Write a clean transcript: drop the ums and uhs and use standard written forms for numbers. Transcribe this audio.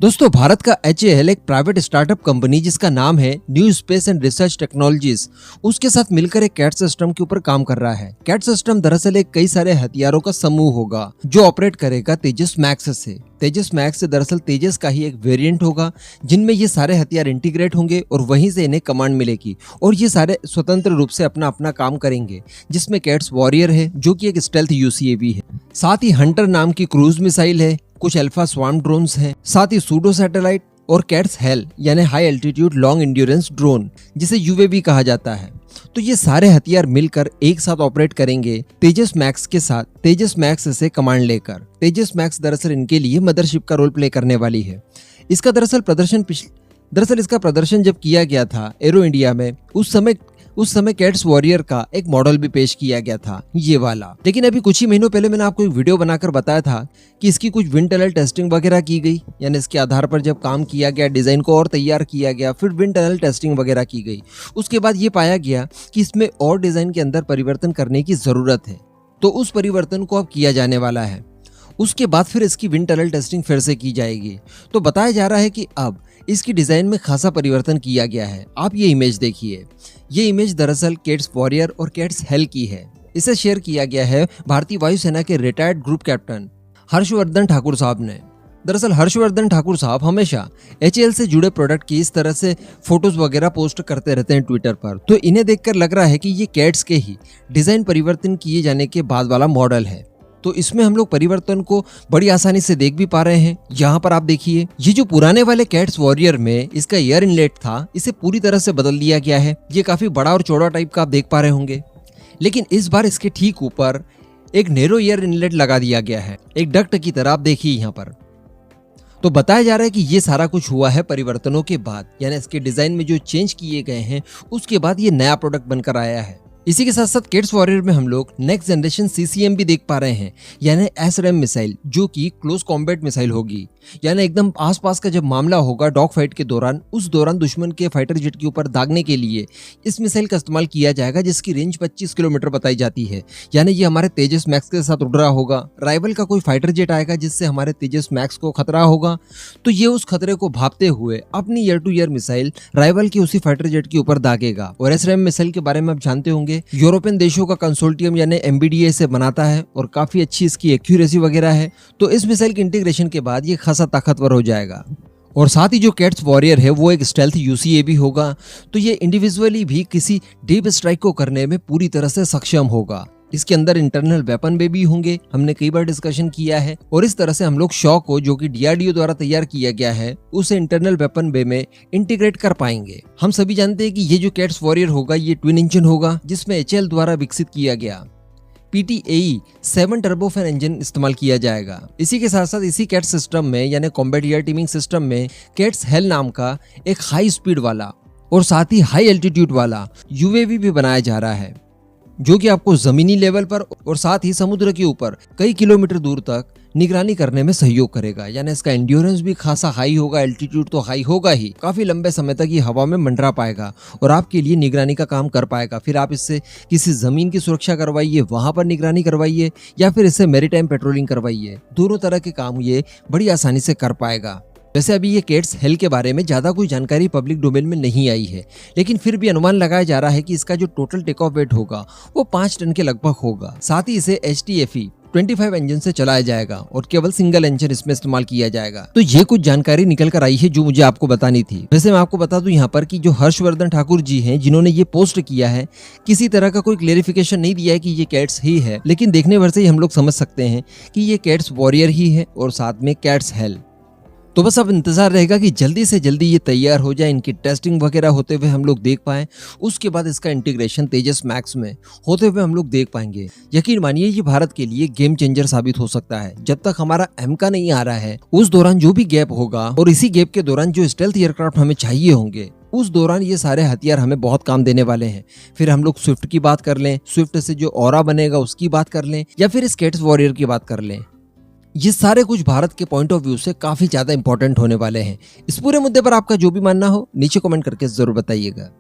दोस्तों, भारत का HAL एक प्राइवेट स्टार्टअप कंपनी जिसका नाम है new space and research technologies, उसके साथ मिलकर एक कैट सिस्टम के ऊपर काम कर रहा है। कैट सिस्टम दरअसल एक कई सारे हथियारों का समूह होगा जो ऑपरेट करेगा तेजस मैक्स से। तेजस मैक्स दरअसल तेजस का ही एक वेरिएंट होगा जिनमें ये सारे हथियार इंटीग्रेट होंगे और वहीं से इन्हें कमांड मिलेगी और ये सारे स्वतंत्र रूप से अपना अपना काम करेंगे, जिसमें कैट्स वॉरियर है जो कि एक स्टेल्थ UCAV है। साथ ही हंटर नाम की क्रूज मिसाइल है, कुछ अल्फा स्वार्म ड्रोन्स हैं, साथ ही सूडो सैटेलाइट और कैट्स हेल यानी high altitude long endurance drone जिसे UAV कहा जाता है। तो ये सारे हथियार मिलकर एक साथ ऑपरेट करेंगे तेजस मैक्स के साथ, तेजस मैक्स से कमांड लेकर। तेजस मैक्स दरअसल इनके लिए मदरशिप का रोल प्ले करने वाली है। इसका दरअसल इसका प्रदर्शन जब किया गया था एरो इंडिया में, उस समय कैट्स वॉरियर का एक मॉडल भी पेश किया गया था, ये वाला। लेकिन अभी कुछ ही महीनों पहले मैंने आपको एक वीडियो बनाकर बताया था कि इसकी कुछ विंड टनल टेस्टिंग वगैरह की गई, यानी इसके आधार पर जब काम किया गया, डिजाइन को और तैयार किया गया, फिर विंड टनल टेस्टिंग वगैरह की गई। उसके बाद ये पाया गया कि इसमें और डिजाइन के अंदर परिवर्तन करने की जरूरत है, तो उस परिवर्तन को अब किया जाने वाला है। उसके बाद फिर इसकी विंड टनल टेस्टिंग फिर से की जाएगी। तो बताया जा रहा है कि अब इसकी डिजाइन में खासा परिवर्तन किया गया है। आप ये इमेज देखिए, ये इमेज दरअसल कैट्स वॉरियर और कैट्स हेल की है। इसे शेयर किया गया है भारतीय वायुसेना के retired group captain Harshvardhan Thakur साहब ने। दरअसल हर्षवर्धन ठाकुर साहब हमेशा HAL से जुड़े प्रोडक्ट की इस तरह से फोटोज वगैरह पोस्ट करते रहते हैं ट्विटर पर, तो इन्हें देखकर लग रहा है कि ये कैट्स के ही डिजाइन परिवर्तन किए जाने के बाद वाला मॉडल है। तो इसमें हम लोग परिवर्तन को बड़ी आसानी से देख भी पा रहे हैं। यहाँ पर आप देखिए, ये जो पुराने वाले कैट्स वॉरियर में इसका एयर इनलेट था, इसे पूरी तरह से बदल दिया गया है। ये काफी बड़ा और चौड़ा टाइप का आप देख पा रहे होंगे, लेकिन इस बार इसके ठीक ऊपर एक नैरो एयर इनलेट लगा दिया गया है, एक डक्ट की तरह। आप देखिए यहाँ पर तो बताया जा रहा है कि ये सारा कुछ हुआ है परिवर्तनों के बाद, यानी इसके डिजाइन में जो चेंज किए गए हैं उसके बाद ये नया प्रोडक्ट बनकर आया है। इसी के साथ साथ कैट्स वॉरियर में हम लोग नेक्स्ट जनरेशन CCM भी देख पा रहे हैं, यानी SRAM मिसाइल, जो कि क्लोज कॉम्बैट मिसाइल होगी। यानी एकदम आसपास का जब मामला होगा डॉग फाइट के दौरान, उस दौरान दुश्मन के फाइटर जेट के ऊपर दागने के लिए इस मिसाइल का इस्तेमाल किया जाएगा, जिसकी रेंज 25 किलोमीटर बताई जाती है। यानी ये हमारे तेजस मैक्स के साथ उड़ रहा होगा। राइवल का कोई फाइटर जेट आएगा जिससे हमारे तेजस मैक्स को खतरा होगा, तो ये उस खतरे को भांपते हुए अपनी year two year missile rival की उसी फाइटर जेट के ऊपर दागेगा। और SRAM मिसाइल के बारे में आप जानते होंगे, यूरोपियन देशों का कंसोर्टियम यानी MBDA से बनाता है और काफी अच्छी इसकी एक्यूरेसी वगैरह है। तो इस मिसाइल के इंटीग्रेशन के बाद ये खासा ताकतवर हो जाएगा। और साथ ही जो कैट्स वॉरियर है वो एक स्टेल्थ UCAV होगा, तो ये इंडिविजुअली भी किसी डीप स्ट्राइक को करने में पूरी तरह से सक्षम होगा। इसके अंदर इंटरनल वेपन भी होंगे, हमने कई बार डिस्कशन किया है। और इस तरह से हम लोग शॉ को, जो कि DRDO द्वारा तैयार किया गया है, उसे इंटरनल वेपन बे में इंटीग्रेट कर पाएंगे। हम सभी जानते हैं कि ये जो कैट्स वॉरियर होगा ये ट्विन इंजन होगा, जिसमें HAL द्वारा विकसित किया गया PTAE 7 टर्बोफैन इंजन इस्तेमाल किया जाएगा। इसी के साथ साथ इसी कैट सिस्टम में, यानी कॉम्बैट एयर टीमिंग सिस्टम में, कैट्स हेल नाम का एक हाई स्पीड वाला और साथ ही हाई एल्टीट्यूड वाला UAV भी बनाया जा रहा है, जो कि आपको जमीनी लेवल पर और साथ ही समुद्र के ऊपर कई किलोमीटर दूर तक निगरानी करने में सहयोग करेगा। यानी इसका एंड्योरेंस भी खासा हाई होगा, एल्टीट्यूड तो हाई होगा ही, काफी लंबे समय तक ये हवा में मंडरा पाएगा और आपके लिए निगरानी का काम कर पाएगा। फिर आप इससे किसी जमीन की सुरक्षा करवाइए, वहां पर निगरानी करवाइए, या फिर इससे मैरीटाइम पेट्रोलिंग करवाइए, दोनों तरह के काम ये बड़ी आसानी से कर पाएगा। वैसे अभी ये कैट्स हेल के बारे में ज्यादा कोई जानकारी पब्लिक डोमेन में नहीं आई है, लेकिन फिर भी अनुमान लगाया जा रहा है कि इसका जो टोटल टेक ऑफ वेट होगा वो 5 टन के लगभग होगा। साथ ही इसे HTFE 25 इंजन से चलाया जाएगा और केवल सिंगल इंजन इसमें इस्तेमाल किया जाएगा। तो ये कुछ जानकारी निकल कर आई है जो मुझे आपको बतानी थी। वैसे मैं आपको बता दूं यहाँ पर कि जो हर्षवर्धन ठाकुर जी हैं जिन्होंने ये पोस्ट किया है, किसी तरह का कोई क्लेरिफिकेशन नहीं दिया है कि ये कैट्स ही है, लेकिन देखने भर से ही हम लोग समझ सकते हैं कि ये कैट्स वॉरियर ही है और साथ में कैट्स हेल। तो बस अब इंतजार रहेगा कि जल्दी से जल्दी ये तैयार हो जाए, इनकी टेस्टिंग वगैरह होते हुए हम लोग देख पाएं। उसके बाद इसका इंटीग्रेशन तेजस मैक्स में होते हुए हम लोग देख पाएंगे। यकीन मानिए ये भारत के लिए गेम चेंजर साबित हो सकता है। जब तक हमारा MK नहीं आ रहा है, उस दौरान जो भी गैप होगा और इसी गैप के दौरान जो स्टेल्थ एयरक्राफ्ट हमें चाहिए होंगे, उस दौरान ये सारे हथियार हमें बहुत काम देने वाले हैं। फिर हम लोग स्विफ्ट की बात कर लें, स्विफ्ट से जो ऑरा बनेगा उसकी बात कर लें, या फिर इस कैट्स वॉरियर की बात कर लें, ये सारे कुछ भारत के पॉइंट ऑफ व्यू से काफी ज्यादा इंपॉर्टेंट होने वाले हैं। इस पूरे मुद्दे पर आपका जो भी मानना हो नीचे कमेंट करके जरूर बताइएगा।